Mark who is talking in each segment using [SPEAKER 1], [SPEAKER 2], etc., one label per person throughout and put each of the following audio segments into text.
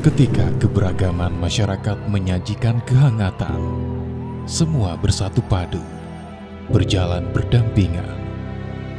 [SPEAKER 1] Ketika keberagaman masyarakat menyajikan kehangatan, semua bersatu padu, berjalan berdampingan,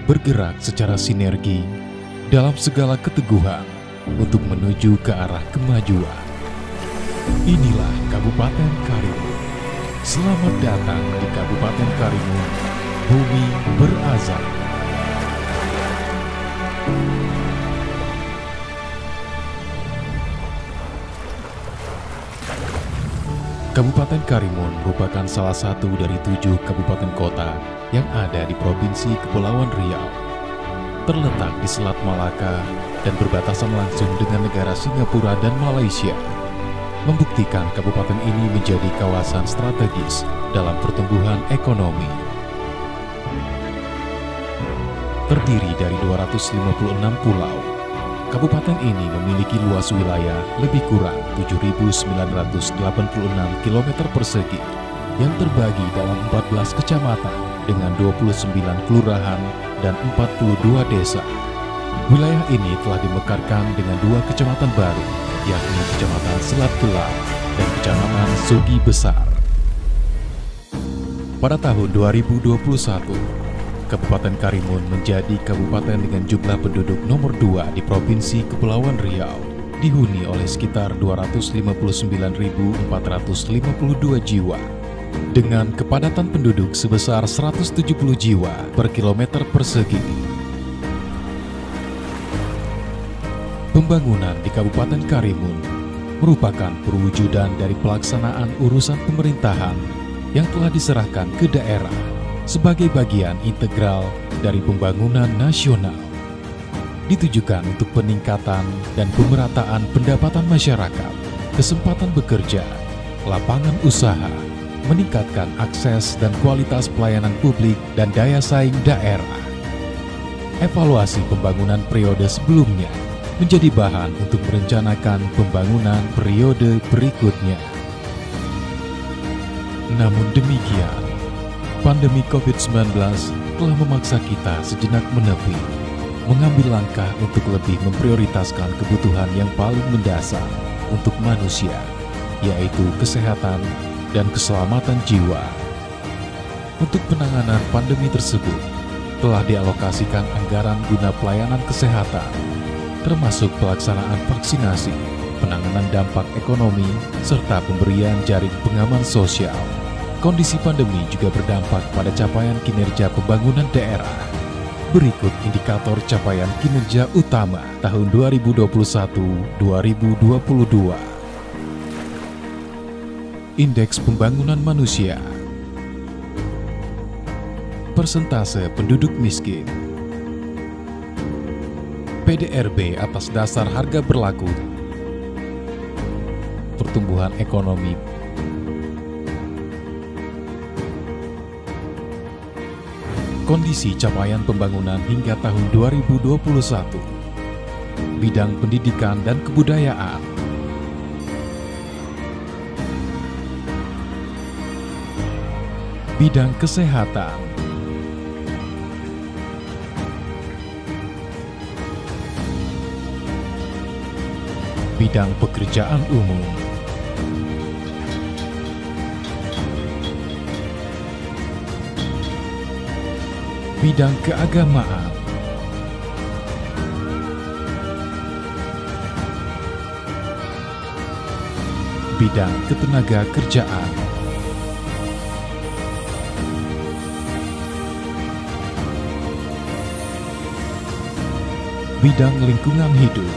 [SPEAKER 1] bergerak secara sinergi dalam segala keteguhan untuk menuju ke arah kemajuan. Inilah Kabupaten Karimun. Selamat datang di Kabupaten Karimun, bumi berazam. Kabupaten Karimun merupakan salah satu dari 7 kabupaten kota yang ada di Provinsi Kepulauan Riau. Terletak di Selat Malaka dan berbatasan langsung dengan negara Singapura dan Malaysia, membuktikan kabupaten ini menjadi kawasan strategis dalam pertumbuhan ekonomi. Terdiri dari 256 pulau, kabupaten ini memiliki luas wilayah lebih kurang 7.986 km persegi yang terbagi dalam 14 kecamatan dengan 29 kelurahan dan 42 desa. Wilayah ini telah dimekarkan dengan 2 kecamatan baru, yakni Kecamatan Selat Gelap dan Kecamatan Sugi Besar. Pada tahun 2021, Kabupaten Karimun menjadi kabupaten dengan jumlah penduduk nomor 2 di Provinsi Kepulauan Riau, dihuni oleh sekitar 259.452 jiwa, dengan kepadatan penduduk sebesar 170 jiwa per kilometer persegi. Pembangunan di Kabupaten Karimun merupakan perwujudan dari pelaksanaan urusan pemerintahan yang telah diserahkan ke daerah sebagai bagian integral dari pembangunan nasional, ditujukan untuk peningkatan dan pemerataan pendapatan masyarakat, kesempatan bekerja, lapangan usaha, meningkatkan akses dan kualitas pelayanan publik dan daya saing daerah. Evaluasi pembangunan periode sebelumnya menjadi bahan untuk merencanakan pembangunan periode berikutnya. Namun demikian, pandemi COVID-19 telah memaksa kita sejenak menepi, mengambil langkah untuk lebih memprioritaskan kebutuhan yang paling mendasar untuk manusia, yaitu kesehatan dan keselamatan jiwa. Untuk penanganan pandemi tersebut, telah dialokasikan anggaran guna pelayanan kesehatan, termasuk pelaksanaan vaksinasi, penanganan dampak ekonomi, serta pemberian jaring pengaman sosial. Kondisi pandemi juga berdampak pada capaian kinerja pembangunan daerah. Berikut indikator capaian kinerja utama tahun 2021-2022. Indeks Pembangunan Manusia. Persentase penduduk miskin. PDRB atas dasar harga berlaku. Pertumbuhan ekonomi. Kondisi capaian pembangunan hingga tahun 2021. Bidang pendidikan dan kebudayaan. Bidang kesehatan. Bidang pekerjaan umum. Bidang keagamaan. Bidang ketenaga kerjaan. Bidang lingkungan hidup.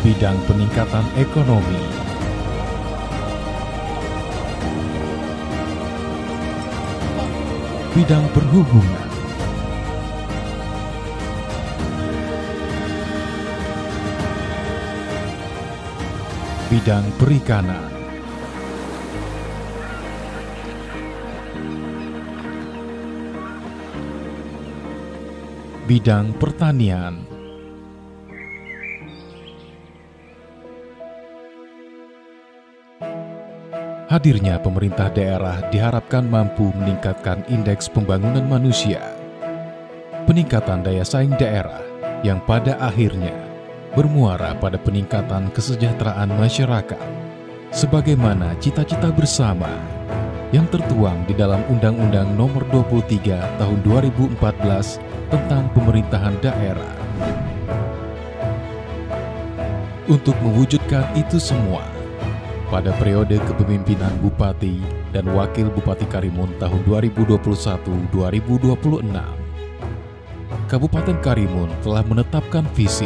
[SPEAKER 1] Bidang peningkatan ekonomi. Bidang perhubungan. Bidang perikanan. Bidang pertanian. Hadirnya pemerintah daerah diharapkan mampu meningkatkan indeks pembangunan manusia, peningkatan daya saing daerah yang pada akhirnya bermuara pada peningkatan kesejahteraan masyarakat, sebagaimana cita-cita bersama yang tertuang di dalam Undang-Undang Nomor 23 Tahun 2014 tentang Pemerintahan Daerah. Untuk mewujudkan itu semua, pada periode kepemimpinan Bupati dan Wakil Bupati Karimun tahun 2021-2026, Kabupaten Karimun telah menetapkan visi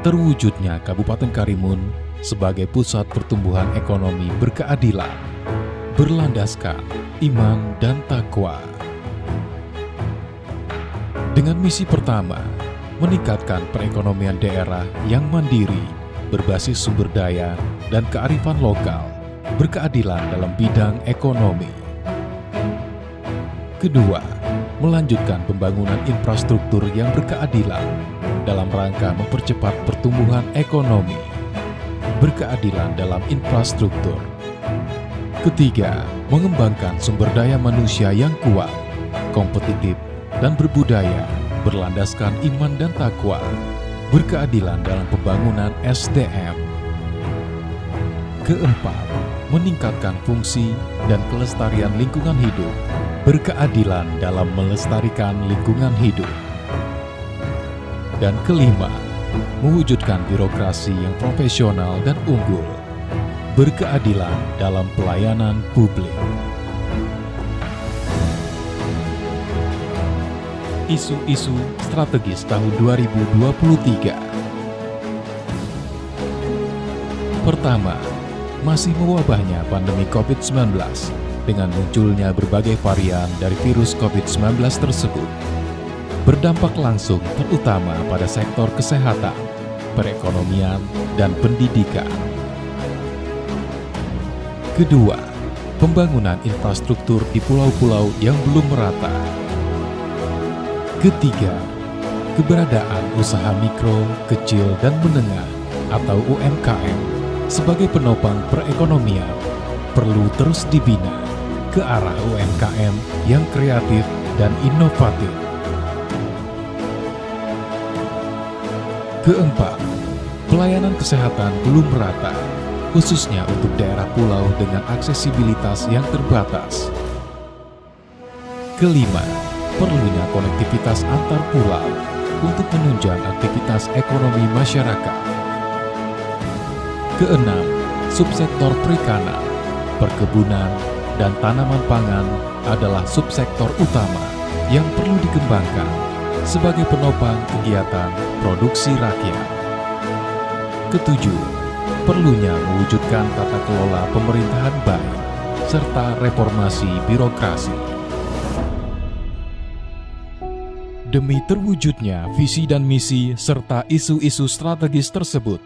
[SPEAKER 1] terwujudnya Kabupaten Karimun sebagai pusat pertumbuhan ekonomi berkeadilan, berlandaskan iman dan takwa. Dengan misi pertama, meningkatkan perekonomian daerah yang mandiri, berbasis sumber daya dan kearifan lokal, berkeadilan dalam bidang ekonomi. Kedua, melanjutkan pembangunan infrastruktur yang berkeadilan dalam rangka mempercepat pertumbuhan ekonomi, berkeadilan dalam infrastruktur. Ketiga, mengembangkan sumber daya manusia yang kuat, kompetitif, dan berbudaya, berlandaskan iman dan takwa, berkeadilan dalam pembangunan SDM. Keempat, meningkatkan fungsi dan kelestarian lingkungan hidup, berkeadilan dalam melestarikan lingkungan hidup. Dan kelima, mewujudkan birokrasi yang profesional dan unggul, berkeadilan dalam pelayanan publik. Isu-isu strategis tahun 2023. Pertama, masih mewabahnya pandemi COVID-19 dengan munculnya berbagai varian dari virus COVID-19 tersebut, berdampak langsung terutama pada sektor kesehatan, perekonomian, dan pendidikan. Kedua, pembangunan infrastruktur di pulau-pulau yang belum merata. Ketiga, keberadaan usaha mikro, kecil, dan menengah atau UMKM sebagai penopang perekonomian perlu terus dibina ke arah UMKM yang kreatif dan inovatif. Keempat, pelayanan kesehatan belum merata, khususnya untuk daerah pulau dengan aksesibilitas yang terbatas. Kelima, perlunya konektivitas antar pulau untuk menunjang aktivitas ekonomi masyarakat. Keenam, subsektor perikanan, perkebunan, dan tanaman pangan adalah subsektor utama yang perlu dikembangkan sebagai penopang kegiatan produksi rakyat. Ketujuh, perlunya mewujudkan tata kelola pemerintahan baik serta reformasi birokrasi. Demi terwujudnya visi dan misi serta isu-isu strategis tersebut,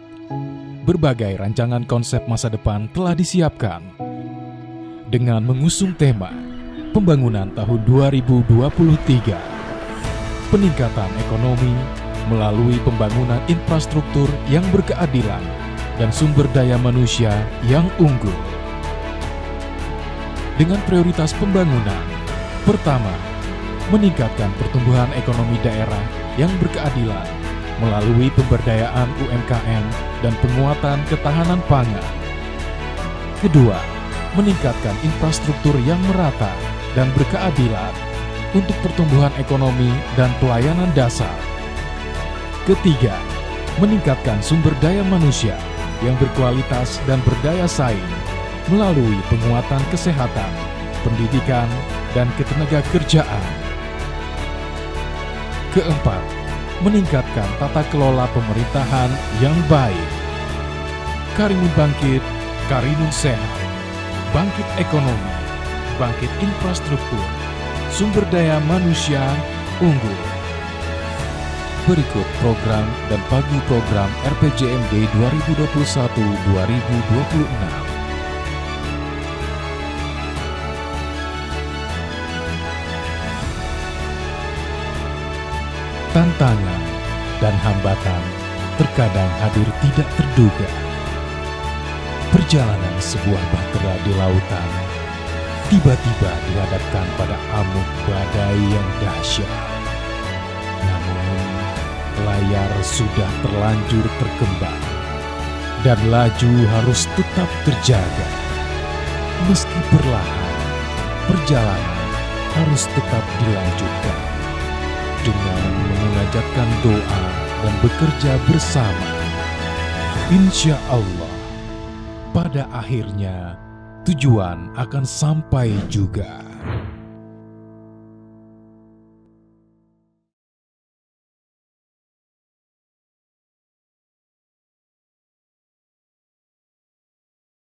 [SPEAKER 1] berbagai rancangan konsep masa depan telah disiapkan dengan mengusung tema pembangunan tahun 2023, peningkatan ekonomi melalui pembangunan infrastruktur yang berkeadilan dan sumber daya manusia yang unggul. Dengan prioritas pembangunan, pertama, meningkatkan pertumbuhan ekonomi daerah yang berkeadilan melalui pemberdayaan UMKM dan penguatan ketahanan pangan. Kedua, meningkatkan infrastruktur yang merata dan berkeadilan untuk pertumbuhan ekonomi dan pelayanan dasar. Ketiga, meningkatkan sumber daya manusia yang berkualitas dan berdaya saing melalui penguatan kesehatan, pendidikan, dan ketenagakerjaan. Keempat, meningkatkan tata kelola pemerintahan yang baik. Karimun bangkit, Karimun sehat. Bangkit ekonomi, bangkit infrastruktur, sumber daya manusia unggul. Berikut program dan pagu program RPJMD 2021-2026. Tantangan dan hambatan terkadang hadir tidak terduga. Perjalanan sebuah bahtera di lautan tiba-tiba dihadapkan pada amuk badai yang dahsyat. Namun, layar sudah terlanjur terkembang dan laju harus tetap terjaga. Meski perlahan, perjalanan harus tetap dilanjutkan dengan memunajatkan doa dan bekerja bersama. Insya Allah, pada akhirnya tujuan akan sampai juga.